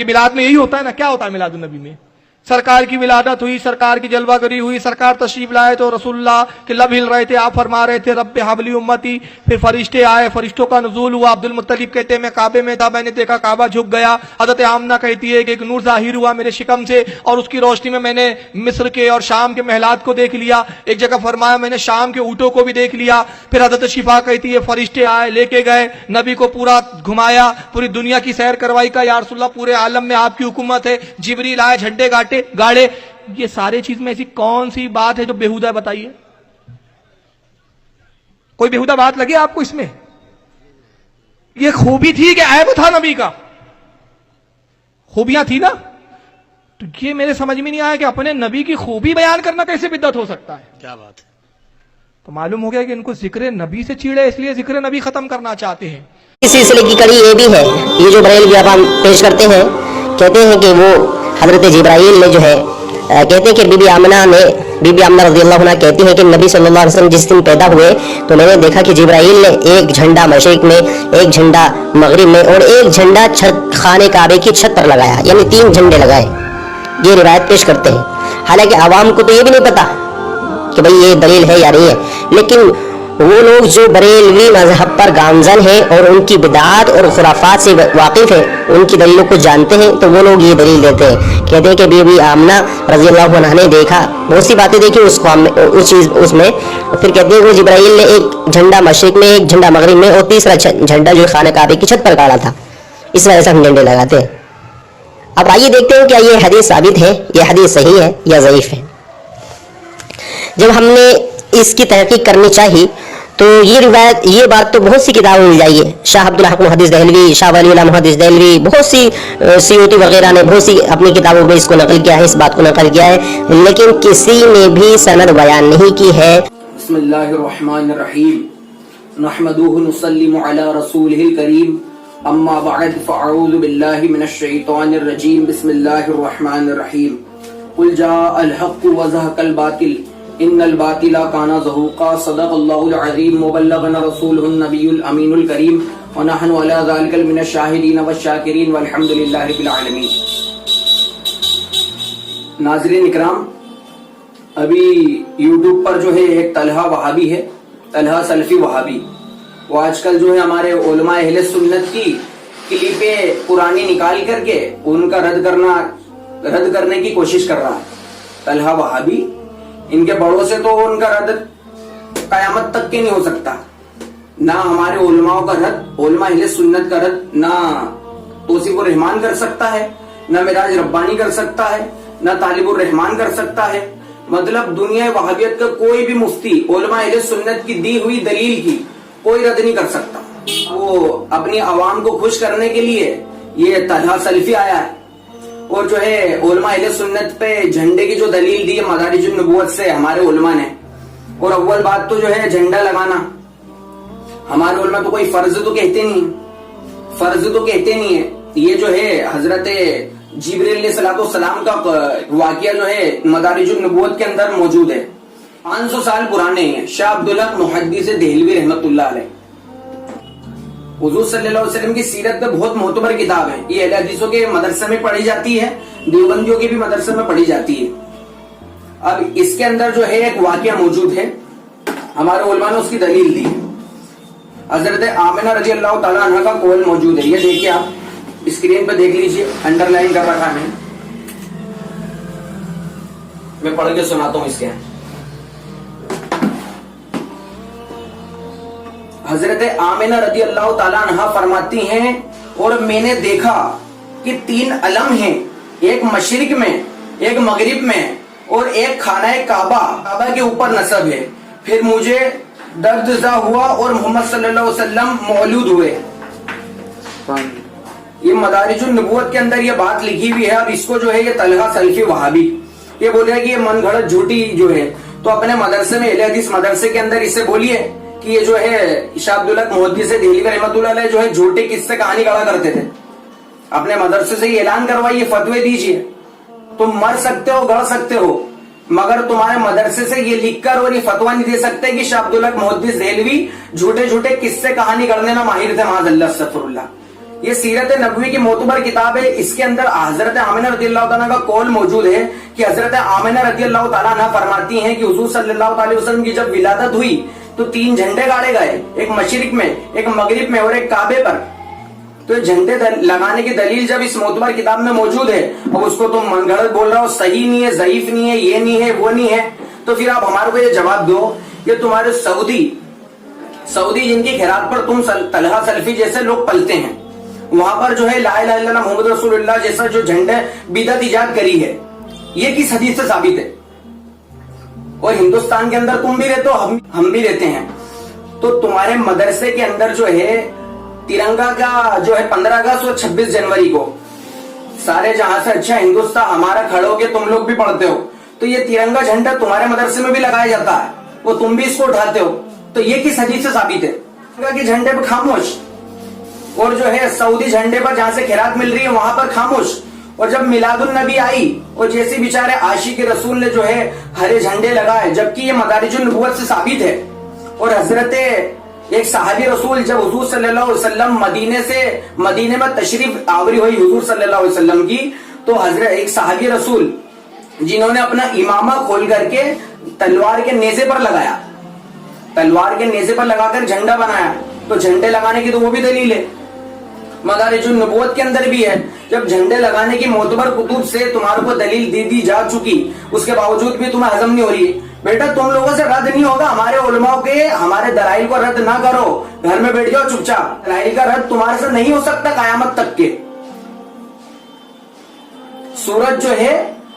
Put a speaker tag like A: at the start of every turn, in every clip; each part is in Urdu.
A: یہ میلاد میں یہی ہوتا ہے نا. کیا ہوتا ہے میلاد النبی میں؟ سرکار کی ولادت ہوئی, سرکار کی جلوہ گری ہوئی, سرکار تشریف لائے تو رسول اللہ کے لب ہل رہے تھے, آپ فرما رہے تھے رب حبلی امتی. پھر فرشتے آئے, فرشتوں کا نزول ہوا. عبد المطلب کہتے ہیں میں کعبے میں تھا, میں نے دیکھا کعبہ جھک گیا. حضرت آمنہ کہتی ہے کہ ایک نور ظاہر ہوا میرے شکم سے اور اس کی روشنی میں نے مصر کے اور شام کے محلات کو دیکھ لیا. ایک جگہ فرمایا میں نے شام کے اونٹوں کو بھی دیکھ لیا. پھر حضرت شفا کہتی ہے فرشتے آئے, لے کے گئے, نبی کو پورا گھمایا, پوری دنیا کی سیر کروائی. کا یا رسول اللہ پورے عالم میں آپ کی حکومت ہے. جبریل آئے, جھنڈے گاڑے. یہ سارے چیز میں ایسی کون سی بات ہے جو بیہودہ ہے؟ بتائیے, کوئی بیہودہ بات لگے آپ کو اس میں؟ یہ خوبی تھی کہ عیب تھا نبی کا؟ خوبیاں تھی نا. تو یہ میرے سمجھ میں نہیں آیا کہ اپنے نبی کی خوبی بیان کرنا کیسے بدعت ہو سکتا ہے.
B: کیا بات ہے.
A: تو معلوم ہو گیا کہ ان کو ذکر نبی سے چیڑے, اس لیے ذکر نبی ختم کرنا چاہتے ہیں.
C: اس سلسلے کی کڑی یہ بھی ہے, یہ جو بریلوی اب ہم پیش کرتے ہیں, کہتے ہیں کہ وہ حضرت جبرائیل نے جو ہے کہتے ہیں کہ بی بی آمنہ رضی اللہ عنہ کہتی ہیں کہ نبی صلی اللہ علیہ وسلم جس دن پیدا ہوئے تو میں نے دیکھا کہ جبرائیل نے ایک جھنڈا مشرق میں, ایک جھنڈا مغرب میں اور ایک جھنڈا خانے کعبے کی چھت پر لگایا, یعنی 3 جھنڈے لگائے. یہ روایت پیش کرتے ہیں. حالانکہ عوام کو تو یہ بھی نہیں پتا کہ بھئی یہ دلیل ہے یا نہیں ہے, لیکن وہ لوگ جو بریلوی مذہب پر گامزن ہیں اور ان کی بدعات اور خرافات سے واقف ہیں, ان کی دلیلوں کو جانتے ہیں, تو وہ لوگ یہ دلیل دیتے ہیں. کہتے ہیں کہ بی بی آمنہ رضی اللہ عنہ نے دیکھا, بہت سی باتیں دیکھی اس میں. پھر کہتے ہیں کہ جبرائیل نے ایک جھنڈا مشرق میں, ایک جھنڈا مغرب میں اور تیسرا جھنڈا جو خانہ کعبے کی چھت پر گاڑا تھا. اس وجہ سے ہم جھنڈے لگاتے ہیں. اب آئیے دیکھتے ہیں کیا یہ حدیث ثابت ہے, یہ حدیث صحیح ہے یا ضعیف ہے. جب ہم نے اس کی تحقیق کرنی چاہیے تو یہ بات تو بہت سی کتابوں میں مل جائیے. شاہ عبد الحق محدث دہلوی, شاہ ولی اللہ محدث دہلوی, بہت سی سیوطی وغیرہ نے بہت سی اپنی کتابوں میں اس کو نقل کیا ہے, اس بات کو نقل کیا ہے, لیکن کسی نے بھی سند بیان نہیں کی ہے.
D: بسم اللہ الرحمن الرحیم, نحمدہ نسلم علی رسولہ الکریم, اما بعد فاعوذ باللہ من الشیطان الرجیم. بسم اللہ الرحمن الرحیم. قل جاء الحق وزهق الباطل ان الباطل کان زہوقا. صدق اللہ العظیم وبلغنا رسولہ النبی الامین الکریم ونحن علی ذلک من الشاہدین والشاکرین والحمد للہ رب العالمین. ناظرین اکرام, ابھی یوٹیوب پر جو ہے ایک طلحہ وہابی ہے, طلحہ سلفی وہابی, وہ آج کل جو ہے ہمارے علماء اہل سنت کی کلپیں پرانی نکال کر کے ان کا رد کرنے کی کوشش کر رہا ہے. طلحہ وہابی, ان کے بڑوں سے تو ان کا رد قیامت تک کے نہیں ہو سکتا. نہ ہمارے علماء کا رد, علماء اہل سنت کا رد نہ توصیف الرحمان کر سکتا ہے, نہ معراج ربانی کر سکتا ہے, نہ طالب الرحمان کر سکتا ہے. مطلب دنیا وہابیت کا کوئی بھی مفتی علماء اہل سنت کی دی ہوئی دلیل کی کوئی رد نہیں کر سکتا. وہ اپنی عوام کو خوش کرنے کے لیے یہ طلحہ سلفی آیا ہے, اور جو ہے علماء اہل سنت پہ جھنڈے کی جو دلیل دی ہے مدارج النبوت سے ہمارے علماء نے. اور اول بات تو جو ہے جھنڈا لگانا, ہمارے علماء تو کوئی فرض تو کہتے نہیں ہے. یہ جو ہے حضرت جبریل علیہ السلام کا واقعہ جو ہے مدارج النبوت کے اندر موجود ہے, 500 سال پرانے ہیں. شاہ عبد الحق محدث دہلوی رحمۃ اللہ علیہ, حضور صلی اللہ علیہ وسلم کی سیرت پہ بہت معتبر کتاب ہے. یہ اہل حدیثوں کے مدرسے میں پڑھی جاتی ہے, دیوبندیوں کے بھی مدرسے میں پڑھی جاتی ہے. اب اس کے اندر جو ہے ایک واقعہ موجود ہے, ہمارے علماء نے اس کی دلیل دی. حضرت آمنہ رضی اللہ تعالیٰ عنہ کا قول موجود ہے, یہ دیکھیے آپ اسکرین پہ دیکھ لیجئے, انڈر لائن کر رکھا ہے, میں پڑھ کے سناتا ہوں اس کے. حضرت آمنہ رضی اللہ تعالیٰ عنہ فرماتی ہیں, اور میں نے دیکھا کہ 3 علم ہیں, ایک مشرق میں, ایک مغرب میں, اور ایک خانہ کعبہ کے اوپر نصب ہے. پھر مجھے درد زا ہوا اور محمد صلی اللہ علیہ وسلم مولود ہوئے. یہ مدارج النبوت کے اندر یہ بات لکھی ہوئی ہے. اب اس کو جو ہے یہ طلحہ سلفی وہابی یہ بول رہا ہے کہ یہ من گھڑت جھوٹی جو ہے, تو اپنے مدرسے میں اہل حدیث مدرسے کے اندر اسے بولیے کہ یہ جو ہے شاہ عبد الحق محدث دہلوی رحمۃ اللہ علیہ جو ہے جھوٹے قصے کہانی گڑا کرتے تھے. اپنے مدرسے سے یہ اعلان کروائیے, فتوے دیجیے. تم مر سکتے ہو, گڑ سکتے ہو, مگر تمہارے مدرسے سے یہ لکھ کر اور یہ فتوا نہیں دے سکتے کہ شاہ عبد الحق محدث دہلوی جھوٹے قصے کہانی گڑنے میں ماہر تھے. معاذ اللہ, استغفر اللہ. یہ سیرت نبوی کی معتبر کتاب ہے. اس کے اندر حضرت آمنہ رضی اللہ تعالیٰ کا قول موجود ہے کہ حضرت آمنہ رضی اللہ تعالیٰ عنہ فرماتی ہیں کہ حضور صلی اللہ علیہ وسلم کی جب ولادت ہوئی تو 3 جھنڈے گاڑے گئے, ایک مشرق میں, ایک مغرب میں اور ایک کعبے پر. تو یہ جھنڈے لگانے کی دلیل جب اس معتبر کتاب میں موجود ہے, اب اس کو تم من گھڑت بول رہا ہو, صحیح نہیں ہے, ضعیف نہیں ہے, یہ نہیں ہے, وہ نہیں ہے, تو پھر آپ ہمارے کو یہ جواب دو کہ تمہارے سعودی جن کی خیرات پر تم طلحہ سلفی جیسے لوگ پلتے ہیں, وہاں پر جو ہے لا الہ الا اللہ محمد رسول اللہ جیسا جو جھنڈا بدعت ایجاد کری ہے, یہ کس حدیث سے ثابت ہے؟ اور ہندوستان کے اندر تم بھی رہتے ہو, ہم بھی رہتے ہیں, تو تمہارے مدرسے کے اندر جو ہے ترنگا کا جو ہے 15 اگست اور 26 جنوری کو سارے جہاں سے اچھا ہندوستان ہمارا کھڑے ہو کے تم لوگ بھی پڑھتے ہو, تو یہ ترنگا جھنڈا تمہارے مدرسے میں بھی لگایا جاتا ہے, وہ تم بھی اس کو اٹھاتے ہو, تو یہ کس حدیث سے ثابت ہے؟ ترنگا کے جھنڈے پہ خاموش, اور جو ہے سعودی جھنڈے پر جہاں سے خیرات مل رہی ہے وہاں پر خاموش. اور جب میلاد النبی آئی اور جیسے بیچارے عاشق رسول نے جو ہے ہرے جھنڈے لگائے, جبکہ یہ مدارج النبوت سے ثابت ہے. اور حضرت ایک صحابی رسول جب حضور صلی اللہ علیہ وسلم مدینے میں تشریف آوری ہوئی حضور صلی اللہ علیہ وسلم کی, تو حضرت ایک صحابی رسول جنہوں نے اپنا امامہ کھول کر کے تلوار کے نیزے پر لگایا, تلوار کے نیزے پر لگا کر جھنڈا بنایا, تو جھنڈے لگانے کی تو وہ بھی دلیل ہے, مدارج النبوت کے اندر بھی ہے. جب جھنڈے لگانے کی معتبر کتب سے تمہارے کو دلیل دے دی جا چکی, اس کے باوجود بھی تمہیں ہضم نہیں ہو رہی, بیٹا تم لوگوں سے رد نہیں ہوگا. ہمارے علماء کے ہمارے دلائل کو رد نہ کرو, گھر میں بیٹھ جاؤ چپ چاپ. دلائل کا رد تمہارے سے نہیں ہو سکتا قیامت تک کے. سورج جو ہے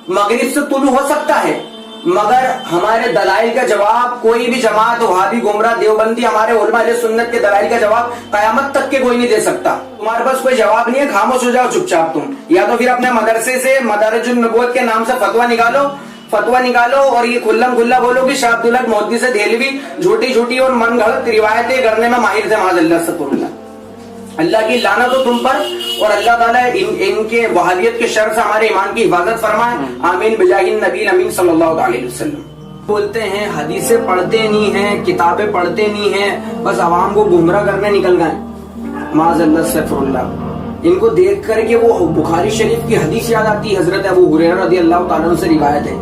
D: مغرب سے طلوع ہو سکتا ہے, مگر ہمارے دلائل کا جواب کوئی بھی جماعت وہابی گمراہ دیوبندی ہمارے علماء اہل سنت کے دلائل کا جواب قیامت تک کے کوئی نہیں دے سکتا. تمہارے پاس کوئی جواب نہیں ہے, خاموش ہو جاؤ چپ چاپ تم, یا تو پھر اپنے مدرسے سے مدارج النبوت کے نام سے فتوا نکالو اور یہ کھلم کھلا بولو کہ شاہ عبداللہ مودودی سے دہلوی جھوٹی اور من گھڑت روایتیں کرنے میں ماہر تھے, معاذ اللہ استغفر اللہ. اللہ کی لعنت ہو تم پر, اور اللہ تعالیٰ ان کے وہابیت کے شر سے ہمارے ایمان کی حفاظت فرمائے, آمین بجاہ النبی امین صلی اللہ علیہ وسلم. بولتے ہیں حدیثیں پڑھتے نہیں ہیں, کتابیں پڑھتے نہیں ہیں, بس عوام کو گمراہ کرنے نکل گئے, معاذ اللہ استغفر اللہ. ان کو دیکھ کر کے وہ بخاری شریف کی حدیث یاد آتی ہے, حضرت ابو ہریرہ رضی اللہ تعالیٰ عنہ سے روایت ہے.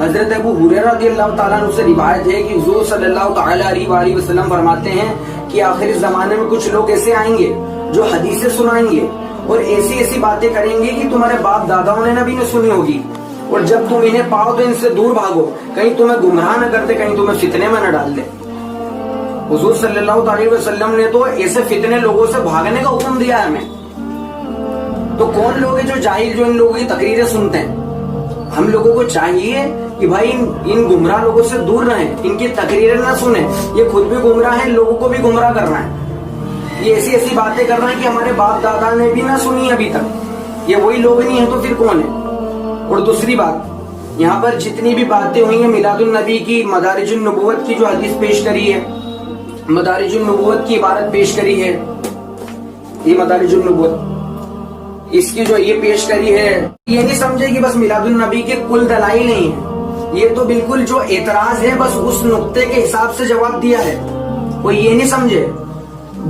D: حضرت ابو ہریرہ رضی اللہ تعالیٰ عنہ سے روایت ہے کہ حضور صلی اللہ تعالیٰ علیہ وسلم فرماتے ہیں کہ آخری زمانے میں کچھ لوگ ایسے آئیں گے جو حدیثیں سنائیں گے اور ایسی باتیں کریں گے کہ تمہارے باپ داداؤں نے نبی نے سنی ہوگی, اور جب تم انہیں پاؤ تو ان سے دور بھاگو, کہیں تمہیں گمراہ نہ کرتے, کہیں تمہیں فتنے میں نہ ڈال دے. حضور صلی اللہ علیہ وسلم نے تو ایسے فتنے لوگوں سے بھاگنے کا حکم دیا ہے ہمیں. تو کون لوگ ہیں جو جاہل جو ان لوگوں کی تقریریں سنتے ہیں؟ ہم لوگوں کو چاہیے کہ بھائی ان گمراہ لوگوں سے دور رہیں, ان کی تقریریں نہ سنیں. یہ خود بھی گمراہ ہیں, لوگوں کو بھی گمراہ کر رہے ہیں. یہ ایسی باتیں کر رہے ہیں کہ ہمارے باپ دادا نے بھی نہ سنی ابھی تک. یہ وہی لوگ نہیں ہیں تو پھر کون ہے؟ اور دوسری بات, یہاں پر جتنی بھی باتیں ہوئی ہیں میلاد النبی کی, مدارج النبوت کی جو حدیث پیش کری ہے, مدارج النبوت کی عبارت پیش کری ہے, یہ مدارج النبوت اس کی جو یہ پیش کری ہے, یہ نہیں سمجھے کہ بس میلاد النبی کے کل دلائل نہیں ہیں. یہ تو بالکل جو اعتراض ہے بس اس نقطے کے حساب سے جواب دیا ہے. کوئی یہ نہیں سمجھے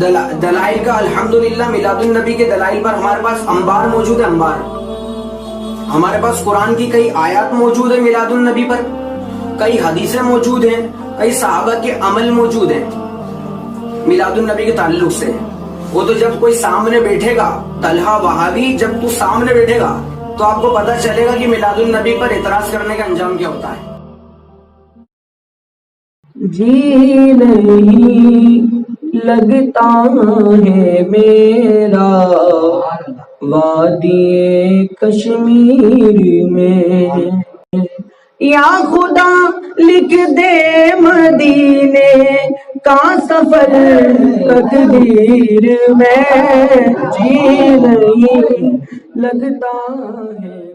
D: دلائل کا. الحمدللہ میلاد النبی کے دلائل پر ہمارے پاس انبار موجود ہے, انبار. ہمارے پاس قرآن کی کئی آیات موجود ہیں میلاد النبی پر, کئی حدیثیں موجود ہیں, کئی صحابہ کے عمل موجود ہیں میلاد النبی کے تعلق سے. وہ تو جب کوئی سامنے بیٹھے گا, طلحہ وہابی جب تو سامنے بیٹھے گا تو آپ کو پتا چلے گا کہ میلاد النبی پر اعتراض کرنے کا انجام کیا ہوتا ہے.
B: جی نہیں لگتا ہے میرا وادی کشمیر میں, یا خدا لکھ دے مدینے کا سفر تقدیر میں. جی نہیں لگتا ہے